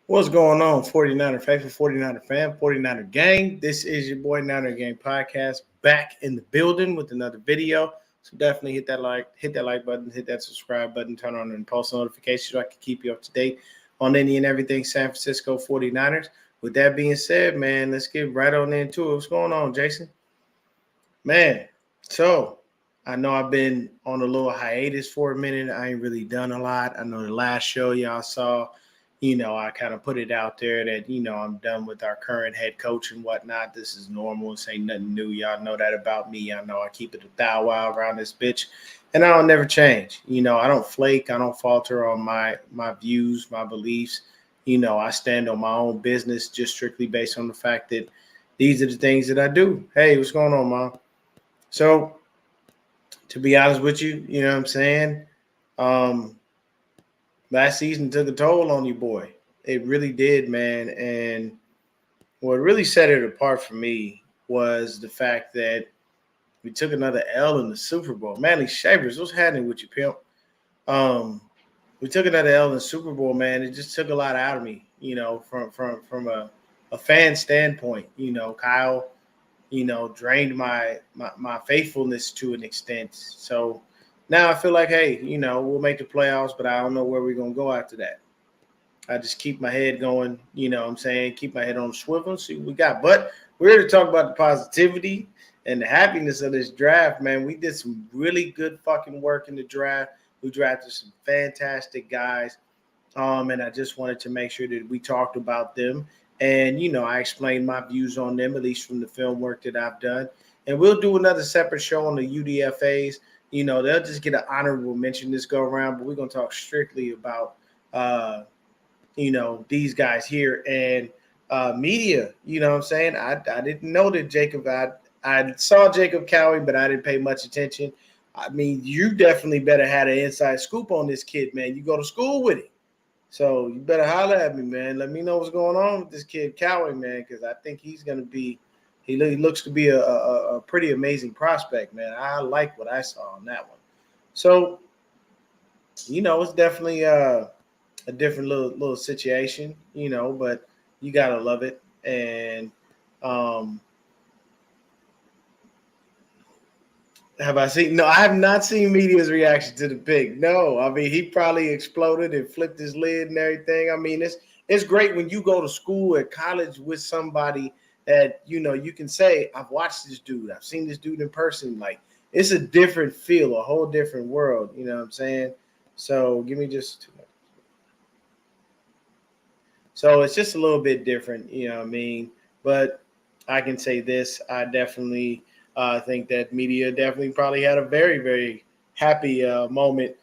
What's going on, 49er faithful, 49er fam, 49er gang? This is your boy Niner Gang Podcast back in the building with another video. So definitely hit that like button, hit that subscribe button, turn on the post notifications so I can keep you up to date on any and everything San Francisco 49ers. With that being said, man, let's get right on into it. What's going on, Jason? Man, so I know I've been on a little hiatus for a minute. I ain't really done a lot. I know the last show y'all saw, I kind of put it out there that, I'm done with our current head coach and whatnot. This is normal. This ain't nothing new. Y'all know that about me. I know I keep it a thou wow around this bitch. And I'll never change. I don't flake. I don't falter on my views, my beliefs. I stand on my own business just strictly based on the fact that these are the things that I do. Hey, what's going on, Mom? So, to be honest with you, you know what I'm saying? Um, Last season took a toll on you, boy. It really did, man. And what really set it apart for me was the fact that we took another L in the Super Bowl. Manly Shavers, what's happening with you, pimp? Um, we took another L in the Super Bowl, man. It just took a lot out of me, from a fan standpoint. Kyle, drained my faithfulness to an extent. So now I feel like, hey, we'll make the playoffs, but I don't know where we're gonna go after that. I just keep my head going, what I'm saying, keep my head on the swivel and see what we got. But we're here to talk about the positivity and the happiness of this draft, man. We did some really good fucking work in the draft. We drafted some fantastic guys. And I just wanted to make sure that we talked about them. And, I explained my views on them, at least from the film work that I've done. And we'll do another separate show on the UDFAs. They'll just get an honorable mention this go around, but we're going to talk strictly about, these guys here and media. You know what I'm saying? I didn't know that I saw Jacob Cowie, but I didn't pay much attention. I mean, you definitely better have an inside scoop on this kid, man. You go to school with him. So you better holler at me, man. Let me know what's going on with this kid Cowie, man, because I think he's going to be – he looks to be a pretty amazing prospect, man. I like what I saw on that one. So, it's definitely a different little situation, but you got to love it. And have I seen? No, I have not seen media's reaction to the pick. No, I mean he probably exploded and flipped his lid and everything. I mean it's great when you go to school at college with somebody that you can say I've watched this dude, I've seen this dude in person. Like it's a different feel, a whole different world. You know what I'm saying? So give me just 2 minutes. So it's just a little bit different, you know what I mean? But I can say this: I definitely think that media definitely probably had a very, very happy moment.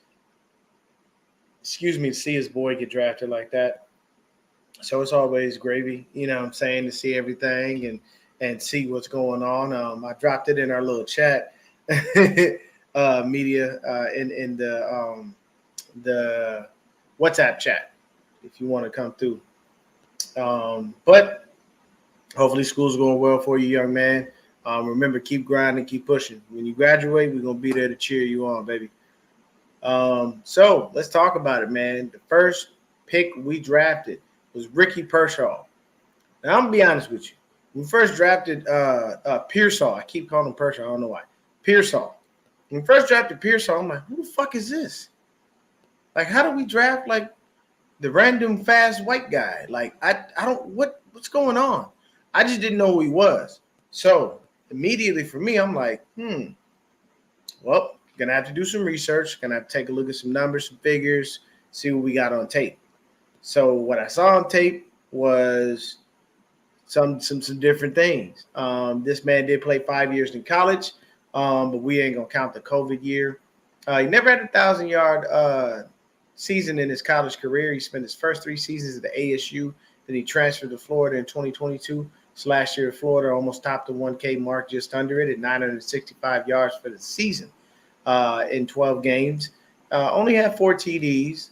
Excuse me, to see his boy get drafted like that. So it's always gravy, what I'm saying, to see everything and see what's going on. I dropped it in our little chat, media in the WhatsApp chat if you want to come through. But hopefully school's going well for you, young man. Remember, keep grinding, keep pushing. When you graduate, we're going to be there to cheer you on, baby. So let's talk about it, man. The first pick we drafted was Ricky Pearsall. Now, I'm going to be honest with you. When we first drafted Pearsall, I keep calling him Pearsall. I don't know why. Pearsall. When we first drafted Pearsall, I'm like, who the fuck is this? Like, how do we draft, like, the random fast white guy? Like, I don't, what's going on? I just didn't know who he was. So immediately for me, I'm like, well, gonna have to do some research, gonna have to take a look at some numbers, some figures, see what we got on tape. So what I saw on tape was some different things. This man did play 5 years in college, but we ain't gonna count the COVID year. He never had 1,000-yard season in his college career. He spent his first 3 seasons at the ASU. Then he transferred to Florida in 2022. So last year, Florida almost topped the 1K mark, just under it at 965 yards for the season in 12 games. Only had 4 TDs,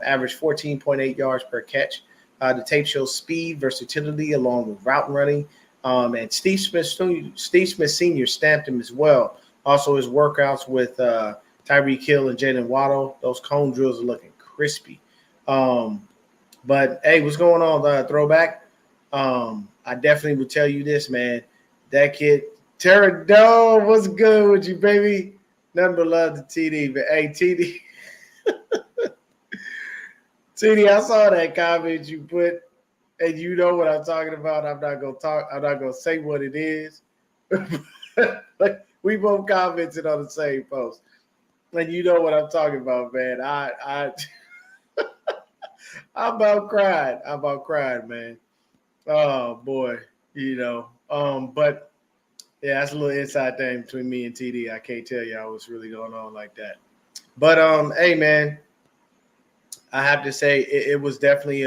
averaged 14.8 yards per catch. The tape shows speed, versatility, along with route running. And Steve Smith Sr. stamped him as well. Also, his workouts with Tyreek Hill and Jalen Waddle, those cone drills are looking crispy. But hey, what's going on, throwback? I definitely would tell you this, man. That kid, Terra Dome, what's good with you, baby? Nothing but love to TD. But hey, TD, TD, I saw that comment you put, and you know what I'm talking about. I'm not gonna talk. I'm not gonna say what it is. Like we both commented on the same post, and you know what I'm talking about, man. I about cried. I about cried, man. Oh boy, you know. But yeah, that's a little inside thing between me and TD. I can't tell y'all what's really going on like that. But hey man, I have to say it was definitely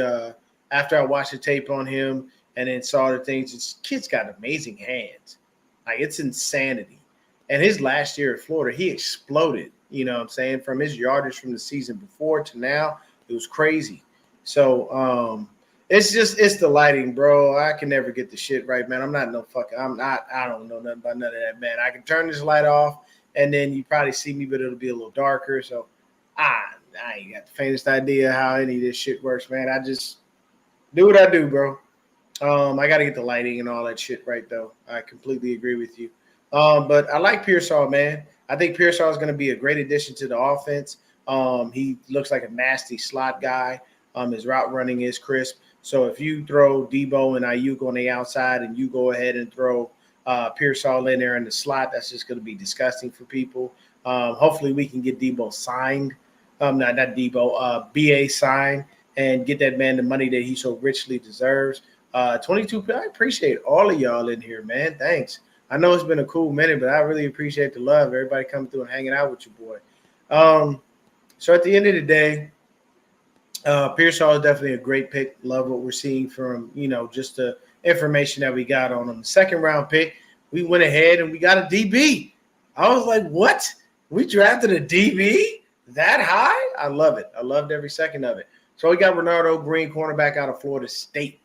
after I watched the tape on him and then saw the things. This kid's got amazing hands, like it's insanity. And his last year at Florida, he exploded. You know what I'm saying? From his yardage from the season before to now, it was crazy. So it's the lighting, bro. I can never get the shit right, man. I'm not no fucking. I'm not. I don't know nothing about none of that, man. I can turn this light off, and then you probably see me, but it'll be a little darker. So I ain't got the faintest idea how any of this shit works, man. I just do what I do, bro. I got to get the lighting and all that shit right, though. I completely agree with you. But I like Pearsall, man. I think Pearsall is going to be a great addition to the offense. He looks like a nasty slot guy. His route running is crisp. So if you throw Debo and Ayuk on the outside and you go ahead and throw Pearsall in there in the slot, that's just going to be disgusting for people. Hopefully we can get Debo signed. Not Debo, BA signed and get that man the money that he so richly deserves. 22, I appreciate all of y'all in here, man. Thanks. I know it's been a cool minute, but I really appreciate the love. Everybody coming through and hanging out with you, boy. So at the end of the day, Pearsall is definitely a great pick. Love what we're seeing from, just the information that we got on him. The second round pick, we went ahead and we got a DB. I was like, what? We drafted a DB that high? I love it. I loved every second of it. So we got Renardo Green, cornerback out of Florida State.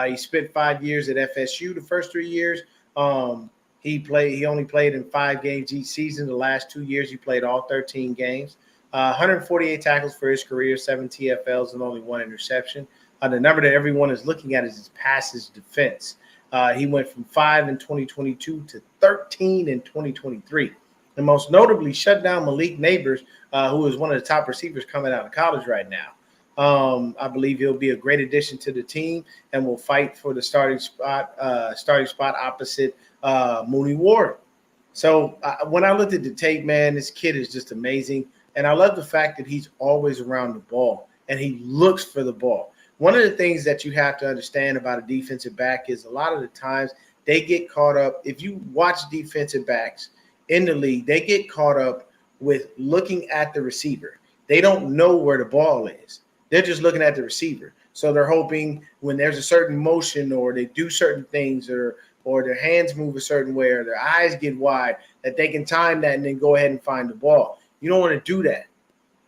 He spent 5 years at FSU. The first 3 years, he only played in 5 games each season. The last 2 years, he played all 13 games. 148 tackles for his career, 7 TFLs, and only 1 interception. The number that everyone is looking at is his passes defense. He went from 5 in 2022 to 13 in 2023. And most notably shut down Malik Neighbors, who is one of the top receivers coming out of college right now. I believe he'll be a great addition to the team and will fight for the starting spot opposite Mooney Ward. So when I looked at the tape, man, this kid is just amazing. And I love the fact that he's always around the ball and he looks for the ball. One of the things that you have to understand about a defensive back is a lot of the times they get caught up. If you watch defensive backs in the league, they get caught up with looking at the receiver. They don't know where the ball is. They're just looking at the receiver. So they're hoping when there's a certain motion or they do certain things or their hands move a certain way or their eyes get wide that they can time that and then go ahead and find the ball. You don't want to do that.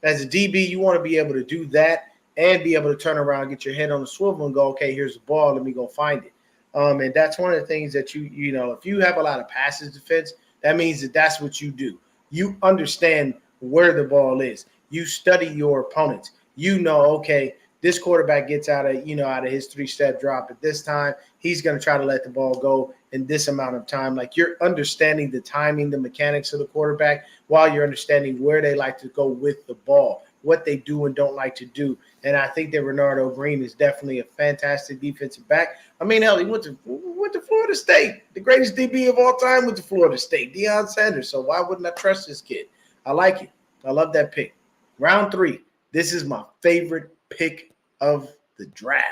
As a DB, you want to be able to do that and be able to turn around, get your head on the swivel and go, okay, here's the ball. Let me go find it. And that's one of the things that if you have a lot of passes defense, that means that that's what you do. You understand where the ball is. You study your opponents. Okay, this quarterback gets out of his 3-step drop at this time. He's going to try to let the ball go in this amount of time. Like you're understanding the timing, the mechanics of the quarterback while you're understanding where they like to go with the ball, what they do and don't like to do. And I think that Renardo Green is definitely a fantastic defensive back. I mean, hell, he went to Florida State. The greatest DB of all time went to Florida State, Deion Sanders. So why wouldn't I trust this kid? I like it. I love that pick. Round 3. This is my favorite pick of the draft.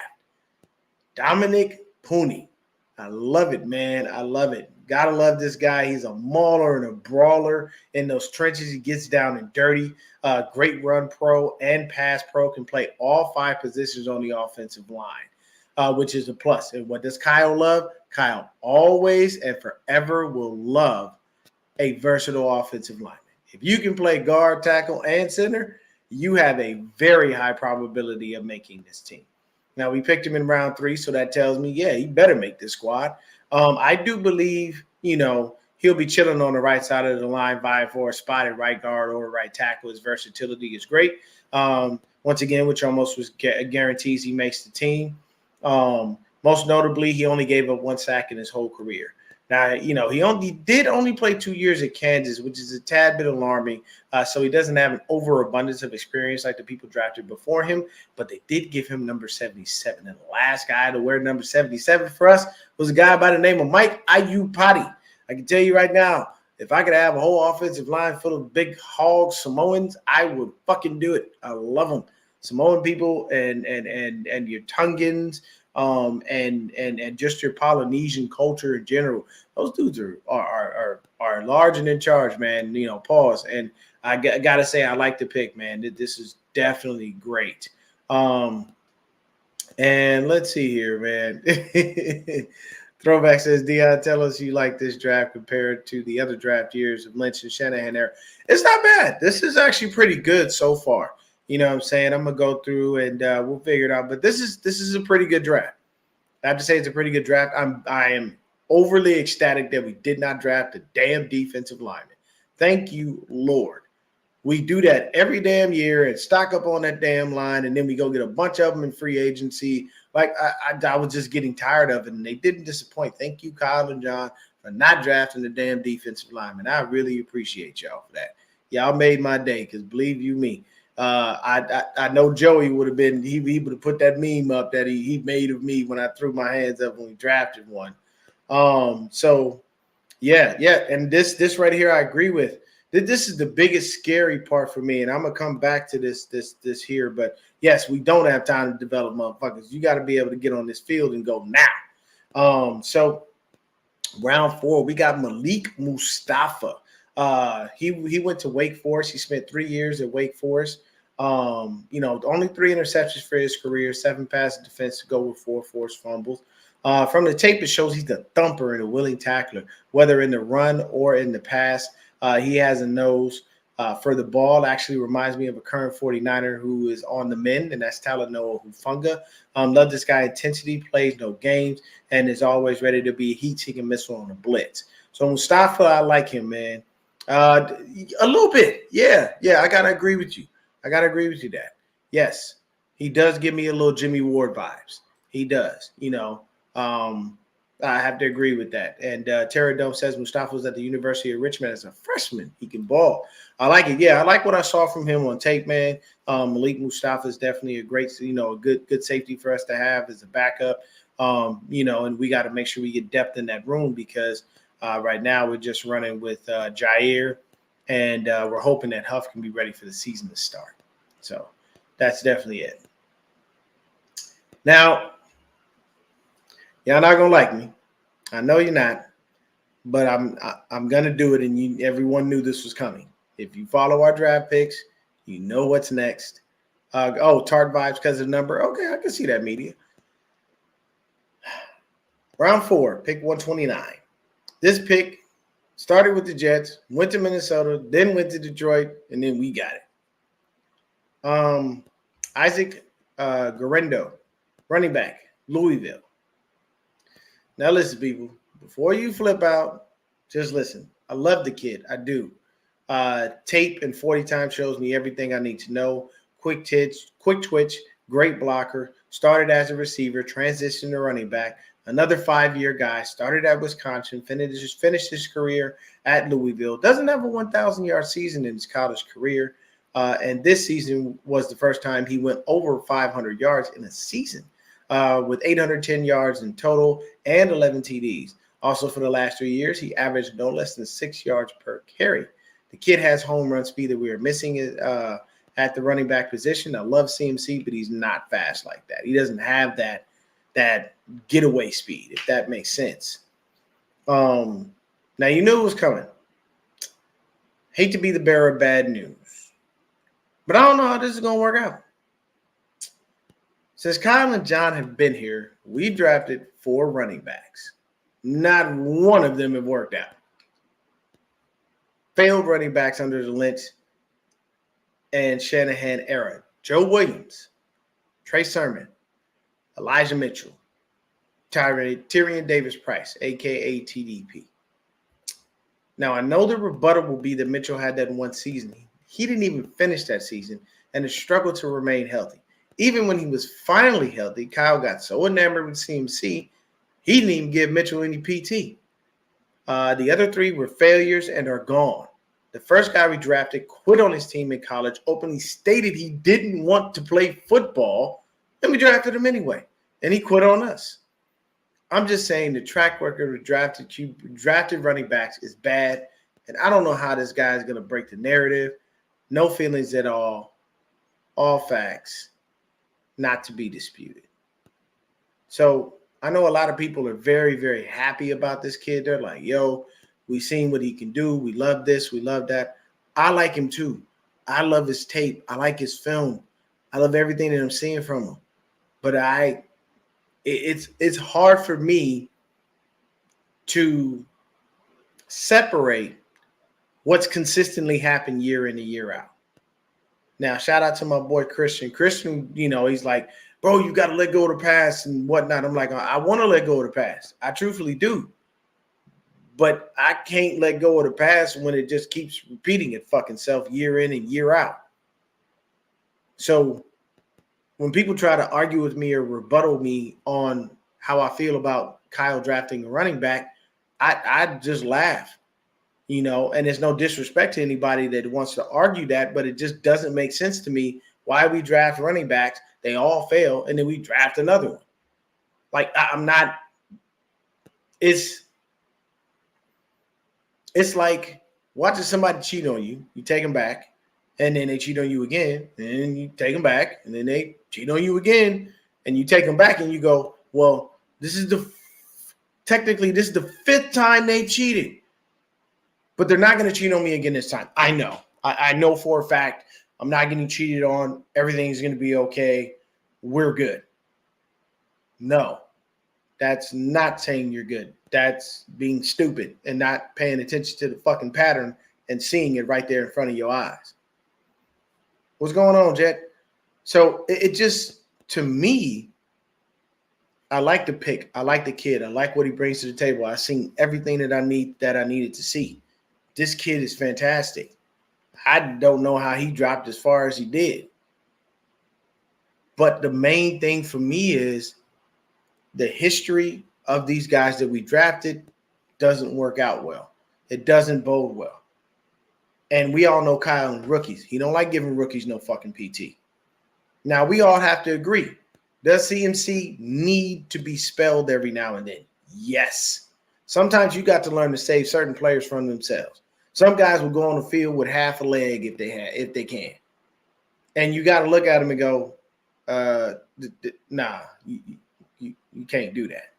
Dominic Pooney. I love it, man. I love it. Gotta love this guy. He's a mauler and a brawler in those trenches. He gets down and dirty. Great run pro and pass pro. Can play all 5 positions on the offensive line, which is a plus. And what does Kyle love? Kyle always and forever will love a versatile offensive lineman. If you can play guard, tackle, and center, you have a very high probability of making this team. Now, we picked him in round 3, so that tells me, yeah, he better make this squad. I do believe, he'll be chilling on the right side of the line, vying for a spot at right guard or right tackle. His versatility is great. once again, which almost was guarantees he makes the team. Most notably, he only gave up 1 sack in his whole career. Now, he only play 2 years at Kansas, which is a tad bit alarming. So he doesn't have an overabundance of experience like the people drafted before him, but they did give him number 77. And the last guy to wear number 77 for us was a guy by the name of Mike Iupati. I can tell you right now, if I could have a whole offensive line full of big hogs, Samoans, I would fucking do it. I love them. Samoan people and your Tongans, and just your Polynesian culture in general. Those dudes are large and in charge, man. Pause. And I gotta say, I like the pick, man. This is definitely great. And let's see here, man. Throwback says, Dion, tell us you like this draft compared to the other draft years of Lynch and Shanahan era. It's not bad. This is actually pretty good so far. You know what I'm saying? I'm going to go through and we'll figure it out. But this is a pretty good draft. I have to say it's a pretty good draft. I am overly ecstatic that we did not draft a damn defensive lineman. Thank you, Lord. We do that every damn year and stock up on that damn line, and then we go get a bunch of them in free agency. Like, I was just getting tired of it, and they didn't disappoint. Thank you, Kyle and John, for not drafting the damn defensive lineman. I really appreciate y'all for that. Y'all made my day, because believe you me, I know Joey would have been – he would have put that meme up that he made of me when I threw my hands up when we drafted one. So, yeah, and this right here I agree with. This is the biggest scary part for me, and I'm gonna come back to this here. But yes, we don't have time to develop motherfuckers. You got to be able to get on this field and go now. So round 4, we got Malik Mustafa. He went to Wake Forest. He spent 3 years at Wake Forest. Only 3 interceptions for his career, 7 pass defense to go with 4 forced fumbles. From the tape, it shows he's the thumper and a willing tackler, whether in the run or in the pass. He has a nose for the ball. Actually reminds me of a current 49er who is on the mend, and that's Talanoa Hufanga. Love this guy. Intensity, plays no games, and is always ready to be a heat-seeking missile on a blitz. So Mustafa, I like him, man. A little bit. Yeah, I got to agree with you. That. Yes, he does give me a little Jimmy Ward vibes. He does, I have to agree with that. And Terra Dome says Mustafa was at the University of Richmond as a freshman. He can ball. I like it. Yeah, I like what I saw from him on tape, man. Malik Mustafa is definitely a great, a good safety for us to have as a backup. And we got to make sure we get depth in that room because right now we're just running with Jair, and we're hoping that Huff can be ready for the season to start. So that's definitely it. Now, y'all not gonna like me. I know you're not, but I'm gonna do it, and everyone knew this was coming. If you follow our draft picks, you know what's next. Tart vibes because of the number. Okay, I can see that, media. Round 4, pick 129. This pick started with the Jets, went to Minnesota, then went to Detroit, and then we got it. Isaac Guerendo, running back, Louisville. Now listen, people, before you flip out, just listen. I love the kid. I do. Tape and 40 times shows me everything I need to know. Quick twitch, great blocker. Started as a receiver, transitioned to running back. Another 5-year guy. Started at Wisconsin, finished his career at Louisville. Doesn't have a 1,000-yard season in his college career. And this season was the first time he went over 500 yards in a season. With 810 yards in total and 11 TDs. Also, for the last 3 years, he averaged no less than 6 yards per carry. The kid has home run speed that we are missing at the running back position. I love CMC, but he's not fast like that. He doesn't have that getaway speed, if that makes sense. Now, you knew it was coming. Hate to be the bearer of bad news, but I don't know how this is going to work out. Since Kyle and John have been here, we've drafted 4 running backs. Not one of them have worked out. Failed running backs under the Lynch and Shanahan era. Joe Williams, Trey Sermon, Elijah Mitchell, Tyrion Davis-Price, a.k.a. TDP. Now, I know the rebuttal will be that Mitchell had that one season. He didn't even finish that season. and has struggled to remain healthy. Even when he was finally healthy, Kyle got so enamored with CMC, he didn't even give Mitchell any PT. The other three were failures and are gone. The first guy we drafted quit on his team in college, openly stated he didn't want to play football, and we drafted him anyway. And he quit on us. I'm just saying the track record of drafted running backs is bad, and I don't know how this guy is going to break the narrative. No feelings at all facts, not to be disputed. So I know a lot of people are very, very happy about this kid. They're like, yo, we seen what he can do. We love this. We love that. I like him too. I love his tape. I like his film. I love everything that I'm seeing from him. But it's hard for me to separate what's consistently happened year in and year out. Now, shout out to my boy Christian. Christian, he's like, bro, you got to let go of the past and whatnot. I'm like, I want to let go of the past. I truthfully do. But I can't let go of the past when it just keeps repeating it fucking self year in and year out. So when people try to argue with me or rebuttal me on how I feel about Kyle drafting a running back, I just laugh, and there's no disrespect to anybody that wants to argue that, but it just doesn't make sense to me why we draft running backs. They all fail, and then we draft another one. Like, it's like watching somebody cheat on you. You take them back, and then they cheat on you again, and then you take them back, and then they cheat on you again, and you take them back, and you go, well, this is the fifth time they cheated. But they're not going to cheat on me again this time. I know. I know for a fact I'm not getting cheated on. Everything's going to be okay. We're good. No, that's not saying you're good. That's being stupid and not paying attention to the fucking pattern and seeing it right there in front of your eyes. What's going on, Jet? So it just, to me, I like the pick. I like the kid. I like what he brings to the table. I've seen everything that I needed to see. This kid is fantastic. I don't know how he dropped as far as he did. But the main thing for me is the history of these guys that we drafted doesn't work out well. It doesn't bode well. And we all know Kyle and rookies. He don't like giving rookies no fucking PT. Now, we all have to agree. Does CMC need to be spelled every now and then? Yes. Sometimes you got to learn to save certain players from themselves. Some guys will go on the field with half a leg if they can. And you got to look at them and go, nah, you can't do that.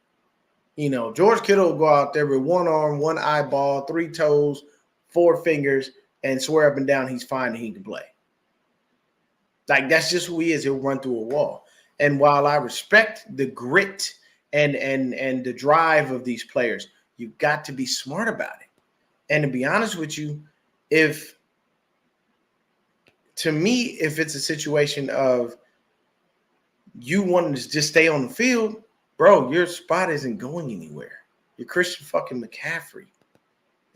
George Kittle will go out there with one arm, one eyeball, 3 toes, 4 fingers, and swear up and down he's fine and he can play. Like, that's just who he is. He'll run through a wall. And while I respect the grit and the drive of these players, you've got to be smart about it. And to be honest with you, if it's a situation of you wanting to just stay on the field, bro, your spot isn't going anywhere. You're Christian fucking McCaffrey.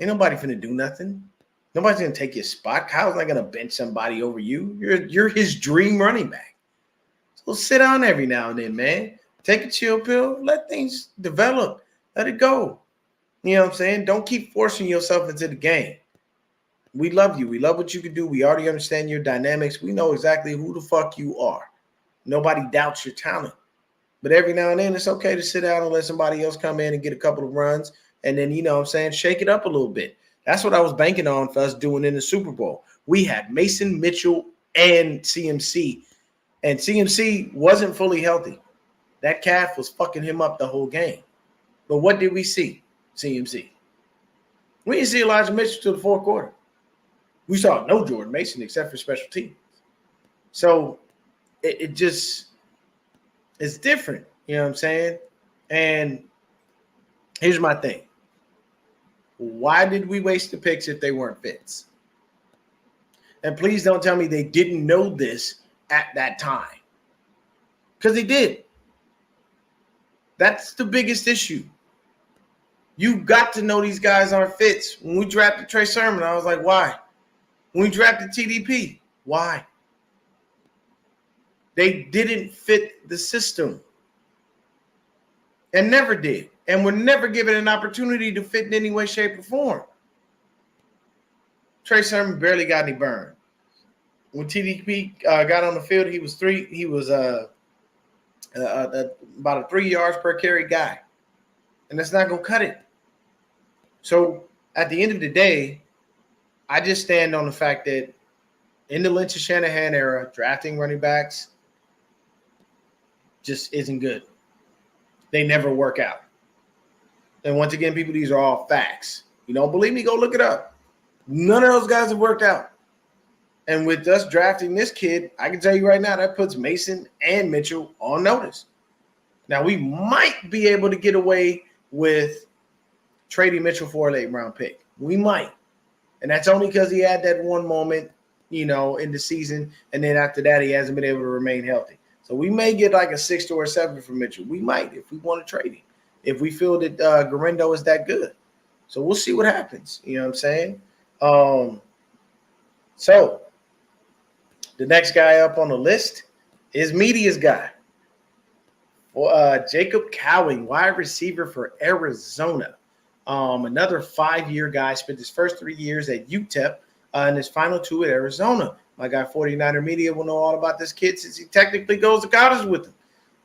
Ain't nobody finna do nothing. Nobody's gonna take your spot. Kyle's not gonna bench somebody over you. You're his dream running back. So sit down every now and then, man. Take a chill pill. Let things develop. Let it go. You know what I'm saying? Don't keep forcing yourself into the game. We love you. We love what you can do. We already understand your dynamics. We know exactly who the fuck you are. Nobody doubts your talent. But every now and then, it's okay to sit down and let somebody else come in and get a couple of runs. And then, shake it up a little bit. That's what I was banking on for us doing in the Super Bowl. We had Mason, Mitchell, and CMC. And CMC wasn't fully healthy. That calf was fucking him up the whole game. But what did we see? CMC. We didn't see Elijah Mitchell till the fourth quarter. We saw no Jordan Mason except for special teams. So it just is different. You know what I'm saying? And here's my thing. Why did we waste the picks if they weren't fits? And please don't tell me they didn't know this at that time. Because they did. That's the biggest issue. You got to know these guys aren't fits. When we drafted Trey Sermon, I was like, why? When we drafted TDP, why? They didn't fit the system and never did, and were never given an opportunity to fit in any way, shape, or form. Trey Sermon barely got any burn. When TDP got on the field, he was about a 3 yards per carry guy, and that's not gonna cut it. So at the end of the day, I just stand on the fact that in the Lynch and Shanahan era, drafting running backs just isn't good. They never work out. And once again, people, these are all facts. You don't believe me? Go look it up. None of those guys have worked out. And with us drafting this kid, I can tell you right now, that puts Mason and Mitchell on notice. Now, we might be able to get away with trading Mitchell for a late round pick. We might. And that's only because he had that one moment, in the season. And then after that, he hasn't been able to remain healthy. So we may get like a 6 or a 7 from Mitchell. We might if we want to trade him. If we feel that Guerendo is that good. So we'll see what happens. You know what I'm saying? So the next guy up on the list is Media's guy. Jacob Cowing, wide receiver for Arizona. Another 5-year guy, spent his first 3 years at UTEP and his final 2 at Arizona. My guy 49er Media will know all about this kid since he technically goes to college with him.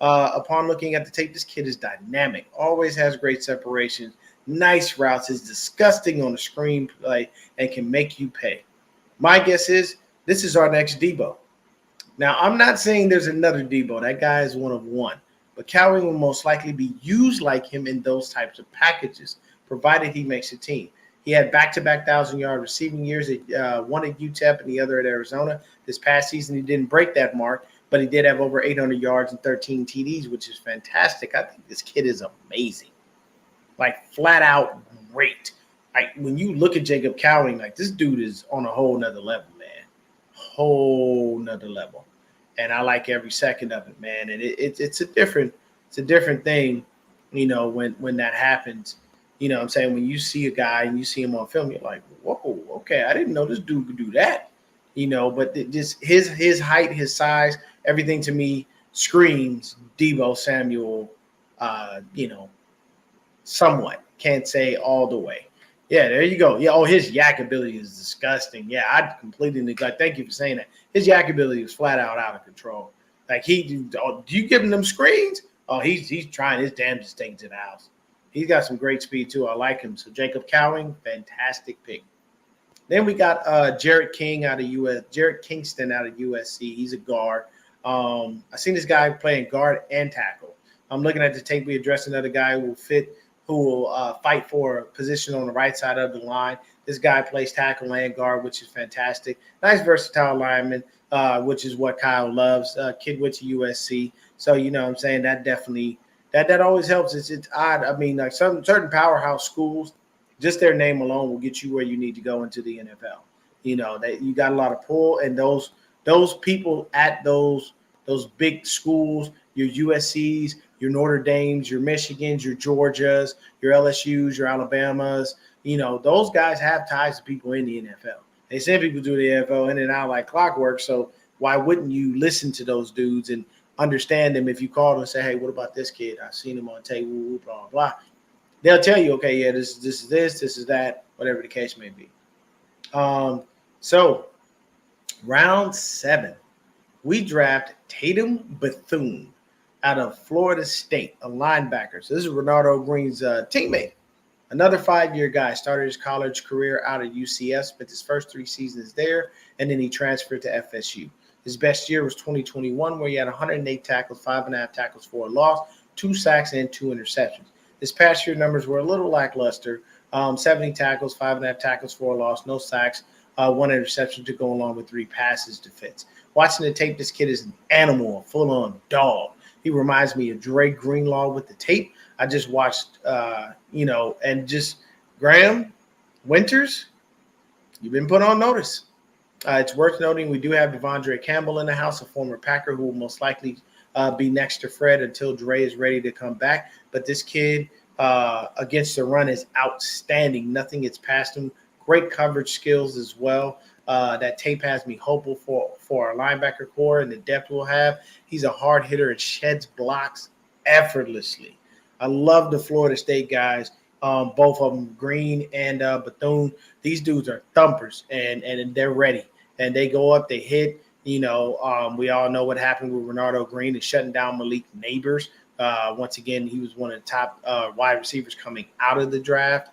Upon looking at the tape, this kid is dynamic, always has great separation, nice routes, is disgusting on the screenplay, and can make you pay. My guess is this is our next Debo. Now, I'm not saying there's another Debo. That guy is one of one. But Cowing will most likely be used like him in those types of packages, provided he makes a team. He had back-to-back 1,000-yard receiving years, one at UTEP and the other at Arizona. This past season, he didn't break that mark, but he did have over 800 yards and 13 TDs, which is fantastic. I think this kid is amazing. Like, flat out great. Like, when you look at Jacob Cowing, like, this dude is on a whole nother level, man. Whole nother level. And I like every second of it, man. And it's a different thing, when that happens. You know what I'm saying? When you see a guy and you see him on film, you're like, whoa, okay, I didn't know this dude could do that. But just his height, his size, everything to me screams Debo Samuel, somewhat. Can't say all the way. Yeah, there you go. Yeah, his yak ability is disgusting. Yeah, I completely neglect. Thank you for saying that. His yak ability is flat out of control. Like, do you give him them screens? Oh, he's trying his damnedest thing to the house. He's got some great speed too. I like him. So Jacob Cowing, fantastic pick. Then we got Jarrett Kingston out of USC. He's a guard. I seen this guy playing guard and tackle. I'm looking at the tape. We addressed another guy who will fight for a position on the right side of the line. This guy plays tackle and guard, which is fantastic. Nice versatile lineman, which is what Kyle loves. Kid went to USC. So, you know what I'm saying, that definitely that always helps. It's odd. I mean, like some certain powerhouse schools, just their name alone will get you where you need to go into the NFL. That you got a lot of pull, and those people at those big schools, your USCs, your Notre Dames, your Michigans, your Georgias, your LSUs, your Alabamas, those guys have ties to people in the NFL. They send people to the NFL in and out like clockwork. So why wouldn't you listen to those dudes and understand them if you call them and say, hey, what about this kid? I've seen him on tape, blah, blah, blah. They'll tell you, okay, yeah, this is that, whatever the case may be. So round 7, we draft Tatum Bethune out of Florida State, a linebacker. So this is Renardo Green's teammate. Another 5-year guy, started his college career out of UCF, spent his first 3 seasons there, and then he transferred to FSU. His best year was 2021, where he had 108 tackles, 5.5 tackles for a loss, 2 sacks, and 2 interceptions. This past year numbers were a little lackluster. 70 tackles, 5.5 tackles for a loss, no sacks, 1 interception to go along with 3 passes to Fitz. Watching the tape, this kid is an animal, a full-on dog. He reminds me of Dre Greenlaw with the tape. I just watched, and just Graham Winters, you've been put on notice. It's worth noting we do have Devondre Campbell in the house, a former Packer who will most likely be next to Fred until Dre is ready to come back. But this kid against the run is outstanding. Nothing gets past him. Great coverage skills as well. That tape has me hopeful for our linebacker core and the depth we'll have. He's a hard hitter and sheds blocks effortlessly. I love the Florida State guys. Both of them, Green and Bethune. These dudes are thumpers, and they're ready. And they go up, they hit. We all know what happened with Renardo Green and shutting down Malik Neighbors. Once again, he was one of the top wide receivers coming out of the draft.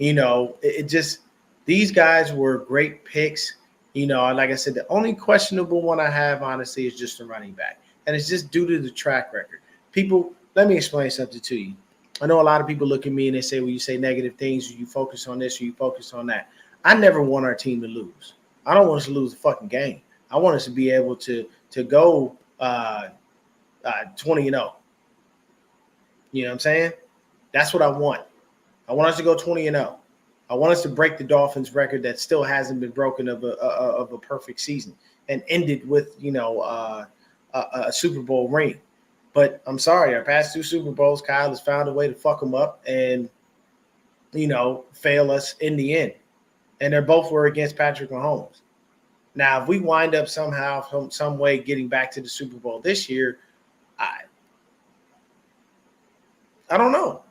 It just these guys were great picks. Like I said, the only questionable one I have, honestly, is just the running back. And it's just due to the track record. People, let me explain something to you. I know a lot of people look at me and they say, well, you say negative things, or you focus on this, or you focus on that. I never want our team to lose. I don't want us to lose a fucking game. I want us to be able to go 20-0. You know what I'm saying? That's what I want. I want us to go 20-0. I want us to break the Dolphins' record that still hasn't been broken of a perfect season and ended with a Super Bowl ring. But I'm sorry, our past 2 Super Bowls, Kyle has found a way to fuck them up and fail us in the end. And they're both were against Patrick Mahomes. Now, if we wind up somehow, some way, getting back to the Super Bowl this year, I don't know.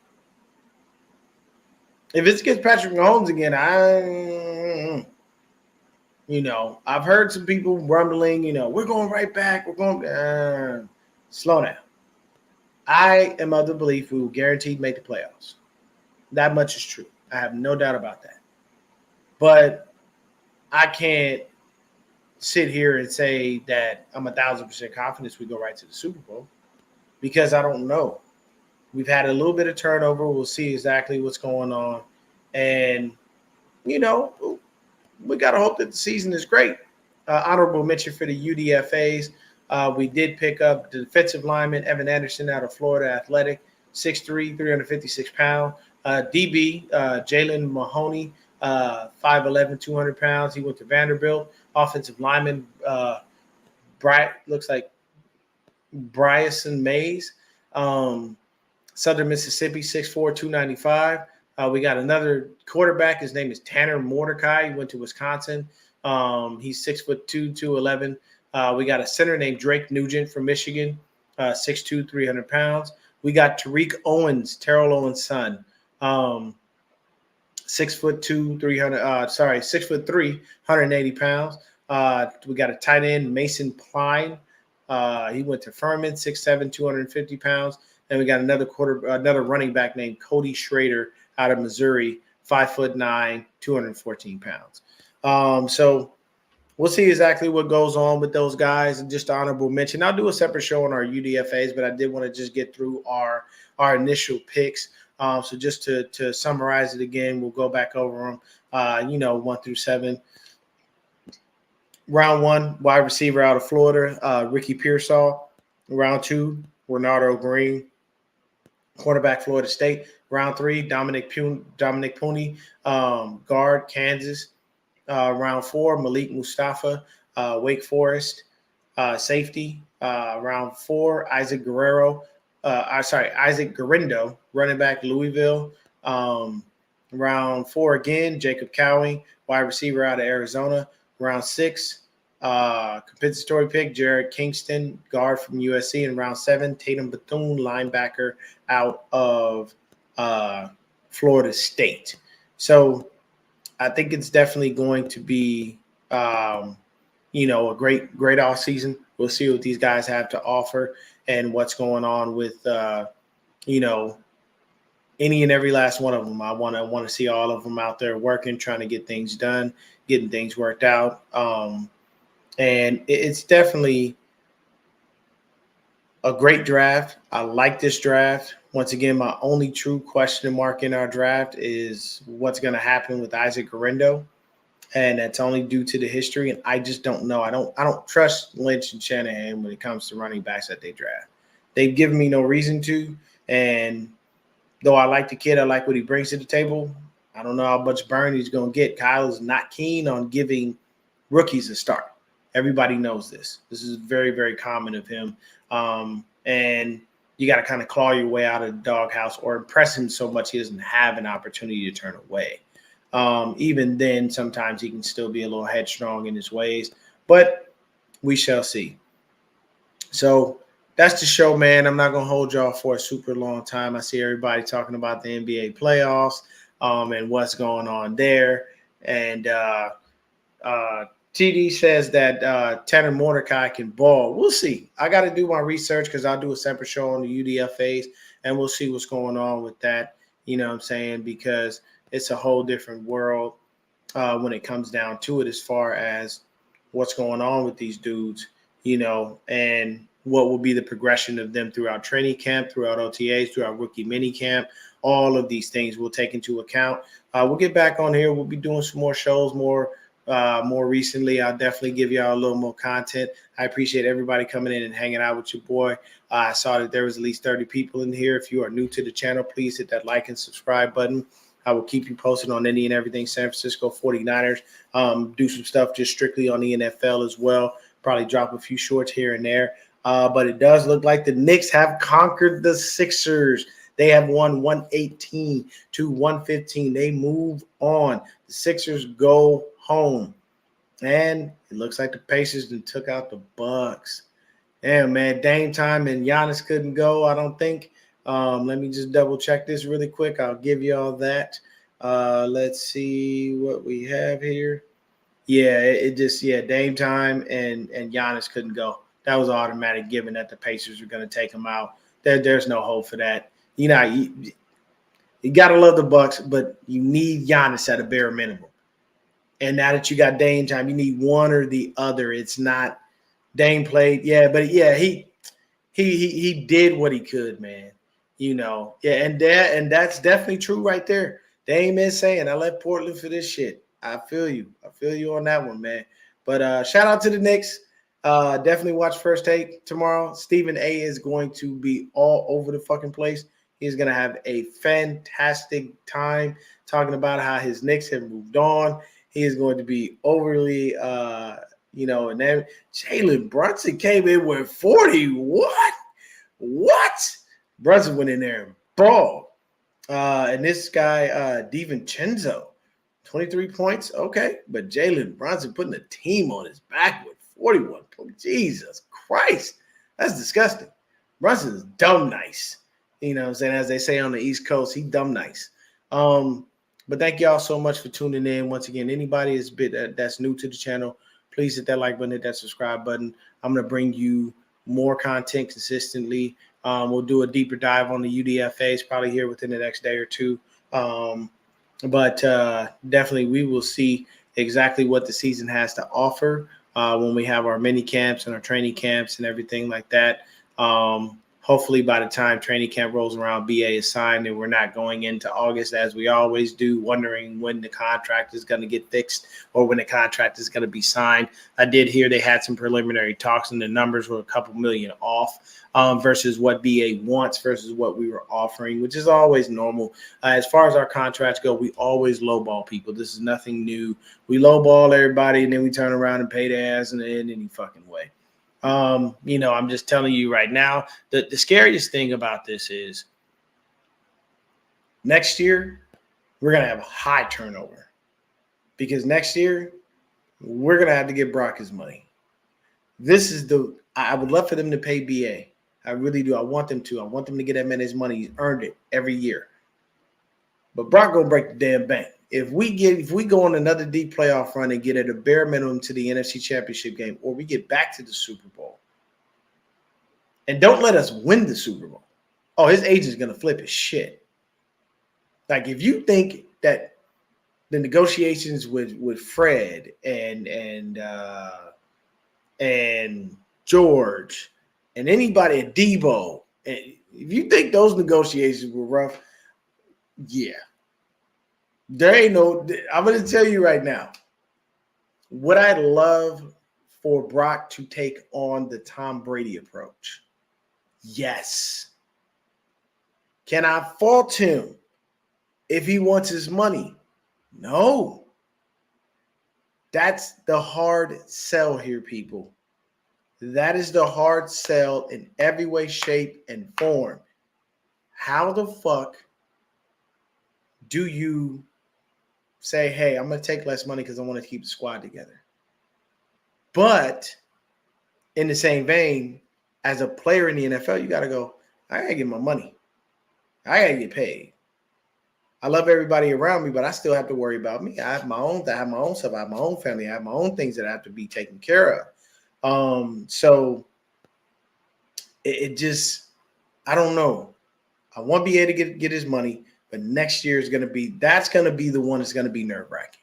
If it's against Patrick Mahomes again, I've heard some people rumbling, we're going right back. We're going slow down. I am of the belief we will guaranteed make the playoffs. That much is true. I have no doubt about that. But I can't sit here and say that I'm 1,000% confident we go right to the Super Bowl because I don't know. We've had a little bit of turnover. We'll see exactly what's going on. And, we got to hope that the season is great. Honorable mention for the UDFAs. We did pick up the defensive lineman, Evan Anderson, out of Florida Athletic, 6'3", 356 pounds. DB, Jalen Mahoney, 5'11", 200 pounds. He went to Vanderbilt. Offensive lineman, looks like Bryson Mays, Southern Mississippi, 6'4", 295. We got another quarterback. His name is Tanner Mordecai. He went to Wisconsin. He's 6'2", 211. We got a center named Drake Nugent from Michigan, 6'2", 300 pounds. We got Tariq Owens, Terrell Owens' son, 6'2", 6'3", 180 pounds. We got a tight end, Mason Pline. He went to Furman, 6'7", 250 pounds. And we got another running back named Cody Schrader out of Missouri, 5'9", 214 pounds. So we'll see exactly what goes on with those guys. And just honorable mention, I'll do a separate show on our UDFAs, but I did want to just get through our initial picks. So just to summarize it again, we'll go back over them, 1 through 7. Round 1, wide receiver out of Florida, Ricky Pearsall. Round 2, Renardo Green, quarterback, Florida State. Round 3, Dominic Puni, guard, Kansas. Round 4, Malik Mustafa, Wake Forest, safety. Round 4, Isaac Guerrero. Isaac Garindo, running back, Louisville. Round 4 again, Jacob Cowing, wide receiver out of Arizona. Round 6, compensatory pick, Jared Kingston, guard from USC. In round 7, Tatum Bethune, linebacker out of Florida State. So I think it's definitely going to be, a great off season. We'll see what these guys have to offer and what's going on with, any and every last one of them. I want to see all of them out there working, trying to get things done, getting things worked out. And it's definitely a great draft. I like this draft. Once again, my only true question mark in our draft is what's going to happen with Isaac Garindo. And that's only due to the history. And I just don't know. I don't trust Lynch and Shanahan when it comes to running backs that they draft. They've given me no reason to. And though I like the kid, I like what he brings to the table, I don't know how much burn he's going to get. Kyle is not keen on giving rookies a start. Everybody knows this. This is very, very common of him. And you got to kind of claw your way out of the doghouse or impress him so much he doesn't have an opportunity to turn away. Even then, sometimes he can still be a little headstrong in his ways, but we shall see. So that's the show, man. I'm not going to hold y'all for a super long time. I see everybody talking about the NBA playoffs and what's going on there. And TD says that Tanner Mordecai can ball. We'll see. I got to do my research because I'll do a separate show on the UDFAs, and we'll see what's going on with that. You know what I'm saying? Because it's a whole different world when it comes down to it as far as what's going on with these dudes, and what will be the progression of them throughout training camp, throughout OTAs, throughout rookie mini camp. All of these things we'll take into account. We'll get back on here. We'll be doing some more shows more recently. I'll definitely give y'all a little more content. I appreciate everybody coming in and hanging out with your boy. I saw that there was at least 30 people in here. If you are new to the channel, please hit that like and subscribe button. I will keep you posted on any and everything San Francisco 49ers. Do some stuff just strictly on the NFL as well. Probably drop a few shorts here and there. But it does look like the Knicks have conquered the Sixers. They have won 118 to 115. They move on. The Sixers go home. And it looks like the Pacers then took out the Bucks. Damn, man. Dame time and Giannis couldn't go, I don't think. Let me just double check this really quick. I'll give you all that. Let's see what we have here. Yeah, Dame time and Giannis couldn't go. That was automatic given that the Pacers are going to take him out. There's no hope for that. You got to love the Bucks, but you need Giannis at a bare minimum. And now that you got Dame time, you need one or the other. It's not Dame played. Yeah, but yeah, he did what he could, man. And that's definitely true right there. Dame is saying, I left Portland for this shit. I feel you. I feel you on that one, man. But shout out to the Knicks. Definitely watch First Take tomorrow. Stephen A is going to be all over the fucking place. He's going to have a fantastic time talking about how his Knicks have moved on. He is going to be overly, and then Jalen Brunson came in with 40. What? Brunson went in there and balled. And this guy, DiVincenzo, 23 points. Okay. But Jalen Brunson putting the team on his back with 41 points. Jesus Christ. That's disgusting. Brunson is dumb nice. You know what I'm saying? As they say on the East Coast, he dumb nice. But thank y'all so much for tuning in. Once again, anybody that's new to the channel, please hit that like button, hit that subscribe button. I'm going to bring you more content consistently. We'll do a deeper dive on the UDFAs probably here within the next day or two. But definitely we will see exactly what the season has to offer when we have our mini camps and our training camps and everything like that. Hopefully by the time training camp rolls around, BA is signed and we're not going into August as we always do, wondering when the contract is going to get fixed or when the contract is going to be signed. I did hear they had some preliminary talks and the numbers were a couple million off versus what BA wants versus what we were offering, which is always normal. As far as our contracts go, we always lowball people. This is nothing new. We lowball everybody and then we turn around and pay their ass in any fucking way. I'm just telling you right now, the scariest thing about this is next year, we're going to have high turnover because next year we're going to have to give Brock his money. I would love for them to pay BA. I really do. I want them to. I want them to get that man his money. He's earned it every year. But Brock going to break the damn bank. If we go on another deep playoff run and get at a bare minimum to the NFC Championship game, or we get back to the Super Bowl, and don't let us win the Super Bowl, his agent's gonna flip his shit. Like if you think that the negotiations with Fred and George and anybody at Debo, and if you think those negotiations were rough, yeah. There ain't I'm going to tell you right now, would I love for Brock to take on the Tom Brady approach? Yes. Can I fault him if he wants his money? No. That's the hard sell here, people. That is the hard sell in every way, shape, and form. How the fuck do you say, hey, I'm going to take less money because I want to keep the squad together. But in the same vein, as a player in the NFL, you got to go, I got to get my money. I got to get paid. I love everybody around me, but I still have to worry about me. I have my own stuff. I have my own family. I have my own things that I have to be taken care of. So it just, I don't know. I want to be able to get his money, but next year is going to be, that's going to be the one that's going to be nerve-wracking.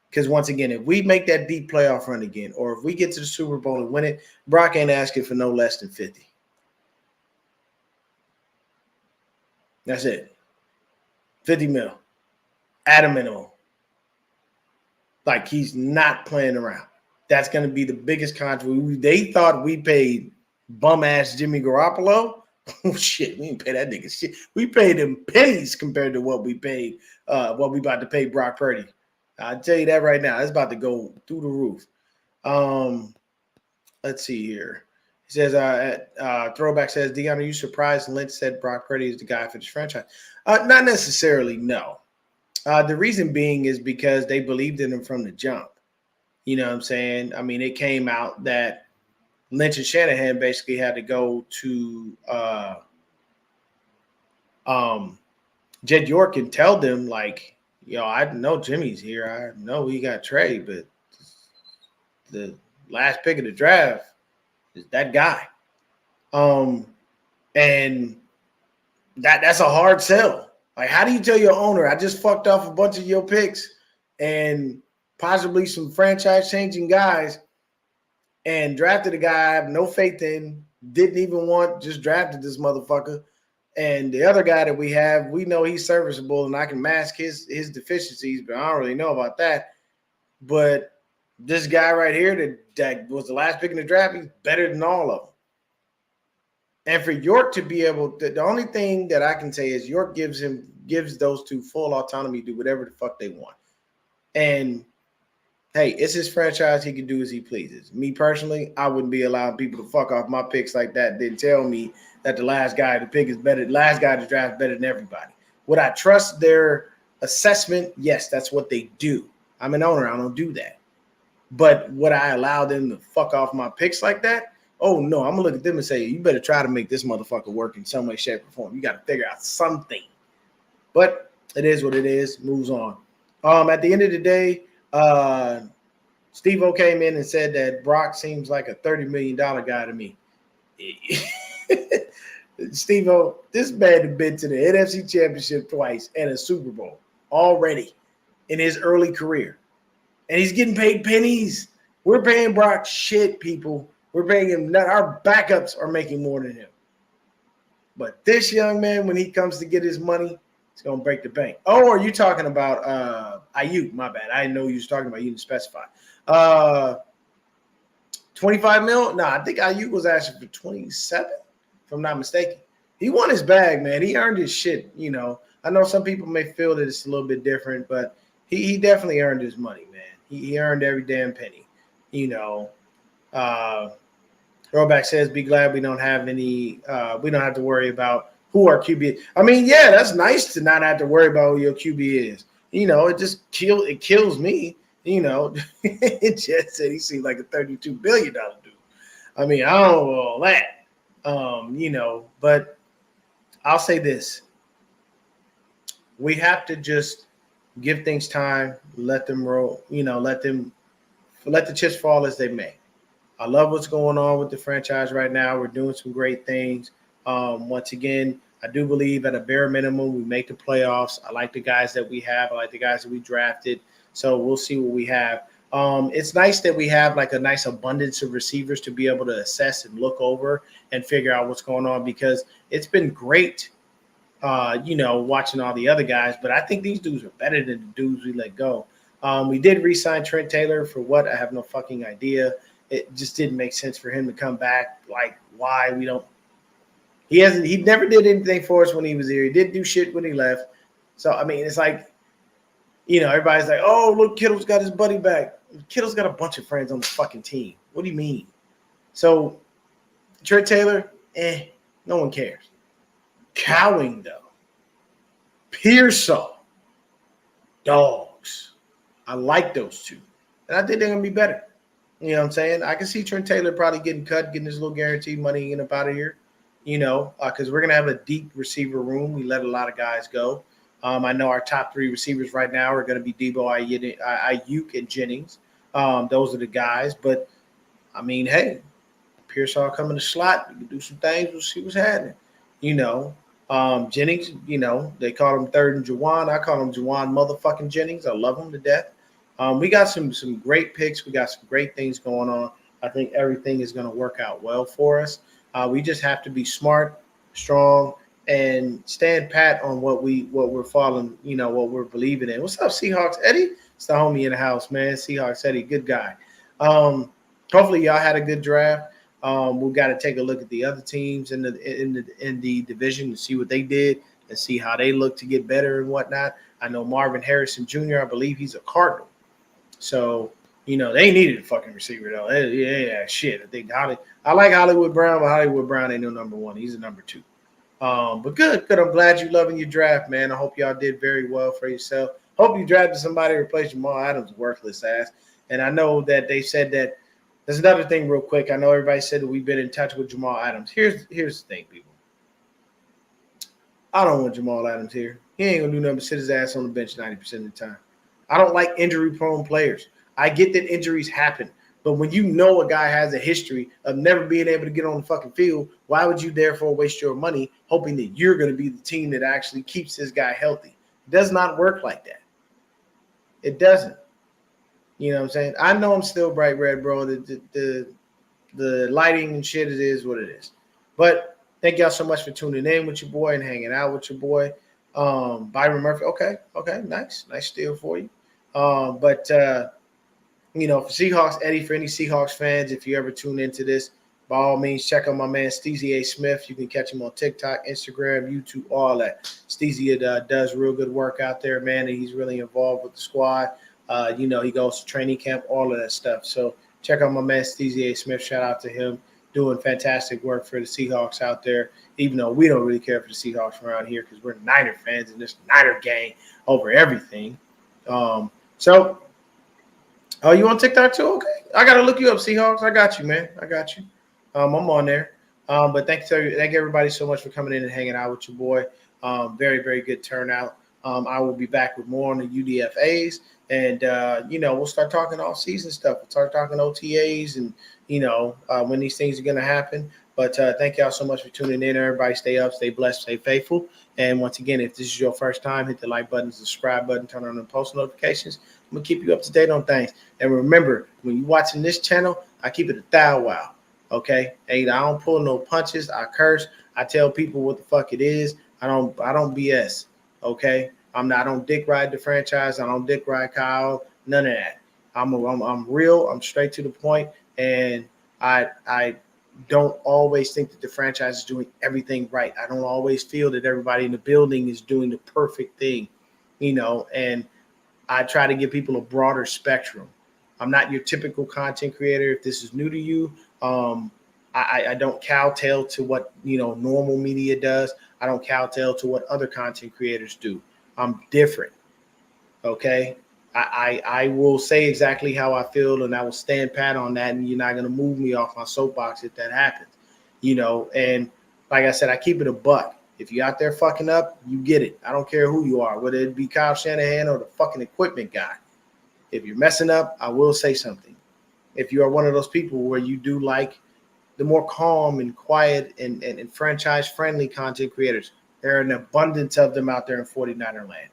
Because once again, if we make that deep playoff run again, or if we get to the Super Bowl and win it, Brock ain't asking for no less than 50. That's it. 50 mil at a minimum. Like, he's not playing around. That's going to be the biggest contract. They thought we paid bum-ass Jimmy Garoppolo. Oh, shit, we didn't pay that nigga shit. We paid him pennies compared to what we paid, what we about to pay Brock Purdy. I'll tell you that right now. It's about to go through the roof. Let's see here. He says, Throwback says, Dion, are you surprised Lynch said Brock Purdy is the guy for this franchise? Not necessarily, no. The reason being is because they believed in him from the jump. You know what I'm saying? I mean, it came out that Lynch and Shanahan basically had to go to Jed York and tell them, like, yo, I know Jimmy's here. I know he got Trey, but the last pick of the draft is that guy. And that's a hard sell. Like, how do you tell your owner, I just fucked off a bunch of your picks and possibly some franchise-changing guys and drafted a guy I have no faith in, didn't even want, just drafted this motherfucker. And the other guy that we have, we know he's serviceable and I can mask his deficiencies, but I don't really know about that. But this guy right here that was the last pick in the draft, he's better than all of them. And for York to be able to, the only thing that I can say is York gives those two full autonomy to do whatever the fuck they want. And hey, it's his franchise. He can do as he pleases. Me personally, I wouldn't be allowing people to fuck off my picks like that. Then tell me that the last guy to pick is better, the last guy to draft better than everybody. Would I trust their assessment? Yes, that's what they do. I'm an owner. I don't do that. But would I allow them to fuck off my picks like that? Oh, no, I'm going to look at them and say, you better try to make this motherfucker work in some way, shape, or form. You got to figure out something. But it is what it is. Moves on. At the end of the day, Steve-O came in and said that Brock seems like a $30 million guy to me. Steve-O, this man had been to the NFC Championship twice and a Super Bowl already in his early career. And he's getting paid pennies. We're paying Brock shit, people. We're paying him. Our backups are making more than him. But this young man, when he comes to get his money, he's going to break the bank. Oh, are you talking about Ayuk? My bad. I didn't know you was talking about. You didn't specify. 25 mil? No, I think Ayuk was asking for 27, if I'm not mistaken. He won his bag, man. He earned his shit, you know. I know some people may feel that it's a little bit different, but he definitely earned his money, man. He earned every damn penny, you know. Throwback says, be glad we don't have any we don't have to worry about who our QB is. I mean, yeah, that's nice to not have to worry about who your QB is. You know, it just kills me. You know, it just said he seemed like a $32 billion dude. I mean, I don't know all that. You know, but I'll say this. We have to just give things time, let them roll, you know, let the chips fall as they may. I love what's going on with the franchise right now. We're doing some great things. Once again, I do believe at a bare minimum we make the playoffs. I like the guys that we have. I like the guys that we drafted. So we'll see what we have. It's nice that we have like a nice abundance of receivers to be able to assess and look over and figure out what's going on, because it's been great, you know, watching all the other guys. But I think these dudes are better than the dudes we let go. We did re-sign Trent Taylor for what? I have no fucking idea. It just didn't make sense for him to come back. Like, why? He never did anything for us when he was here. He didn't do shit when he left. So, I mean, it's like, you know, everybody's like, oh, look, Kittle's got his buddy back. Kittle's got a bunch of friends on the fucking team. What do you mean? So, Trent Taylor, no one cares. Cowing, though. Pearsall, dogs. I like those two. And I think they're going to be better. You know what I'm saying? I can see Trent Taylor probably getting cut, getting his little guaranteed money in about a year, because we're going to have a deep receiver room. We let a lot of guys go. I know our top three receivers right now are going to be Debo, Ayuk, and Jennings. Those are the guys. But, I mean, hey, Pearsall come in the slot. We can do some things. We'll see what's happening. Jennings, they call him third and Juwan. I call him Juwan motherfucking Jennings. I love him to death. We got some great picks. We got some great things going on. I think everything is going to work out well for us. We just have to be smart, strong, and stand pat on what we're following, what we're believing in. What's up, Seahawks Eddie? It's the homie in the house, man. Seahawks Eddie, good guy. Hopefully y'all had a good draft. We've got to take a look at the other teams in the division to see what they did and see how they look to get better and whatnot. I know Marvin Harrison Jr., I believe he's a Cardinal. So, they needed a fucking receiver, though. Yeah, shit. I like Hollywood Brown, but Hollywood Brown ain't no number one. He's a number two. But good. I'm glad you're loving your draft, man. I hope y'all did very well for yourself. Hope you drafted somebody to replace Jamal Adams' worthless ass. And I know that they said that. There's another thing real quick. I know everybody said that we've been in touch with Jamal Adams. Here's the thing, people. I don't want Jamal Adams here. He ain't going to do nothing but sit his ass on the bench 90% of the time. I don't like injury-prone players. I get that injuries happen. But when you know a guy has a history of never being able to get on the fucking field, why would you therefore waste your money hoping that you're going to be the team that actually keeps this guy healthy? It does not work like that. It doesn't. You know what I'm saying? I know I'm still bright red, bro. The lighting and shit, it is what it is. But thank y'all so much for tuning in with your boy and hanging out with your boy. Byron Murphy. Okay. Nice steal for you. For Seahawks, Eddie, for any Seahawks fans, if you ever tune into this, by all means, check out my man, Steezy A. Smith. You can catch him on TikTok, Instagram, YouTube, all that. Steezy does real good work out there, man, and he's really involved with the squad. He goes to training camp, all of that stuff. So check out my man, Steezy A. Smith. Shout out to him, doing fantastic work for the Seahawks out there, even though we don't really care for the Seahawks around here because we're Niner fans and this Niner gang over everything. You on TikTok too? Okay. I got to look you up, Seahawks. I got you, man. I got you. I'm on there. But thank everybody so much for coming in and hanging out with your boy. Very, very good turnout. I will be back with more on the UDFAs. And, we'll start talking off-season stuff. We'll start talking OTAs and, when these things are going to happen. But thank y'all so much for tuning in. Everybody stay up, stay blessed, stay faithful. And once again, if this is your first time, hit the like button, subscribe button, turn on the post notifications. I'm going to keep you up to date on things. And remember, when you're watching this channel, I keep it a thou wow. Okay? Hey, I don't pull no punches. I curse. I tell people what the fuck it is. I don't BS. Okay? I don't dick ride the franchise. I don't dick ride Kyle. None of that. I'm real. I'm straight to the point, and I don't always think that the franchise is doing everything right. I don't always feel that everybody in the building is doing the perfect thing, and I try to give people a broader spectrum. I'm not your typical content creator. If this is new to you, I don't kowtow to what normal media does. I don't kowtow to what other content creators do. I'm different. Okay. I will say exactly how I feel, and I will stand pat on that, and you're not going to move me off my soapbox if that happens, and like I said, I keep it a buck. If you're out there fucking up, you get it. I don't care who you are, whether it be Kyle Shanahan or the fucking equipment guy. If you're messing up, I will say something. If you are one of those people where you do like the more calm and quiet and franchise-friendly content creators, there are an abundance of them out there in 49er land.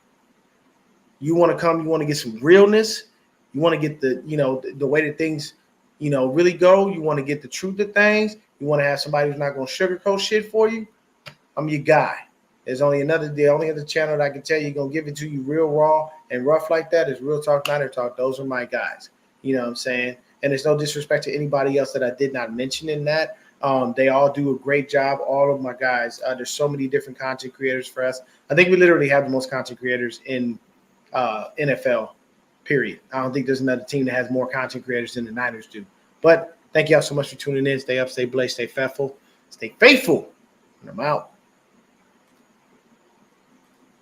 You want to come, you want to get some realness, you want to get the way that things, really go, you want to get the truth of things, you want to have somebody who's not going to sugarcoat shit for you, I'm your guy. There's the only other channel that I can tell you going to give it to you real raw and rough like that is Real Talk Niner Talk. Those are my guys. You know what I'm saying? And there's no disrespect to anybody else that I did not mention in that. They all do a great job. All of my guys. There's so many different content creators for us. I think we literally have the most content creators in NFL, period. I don't think there's another team that has more content creators than the Niners do. But thank y'all so much for tuning in. Stay up, stay blessed, stay faithful, and I'm out.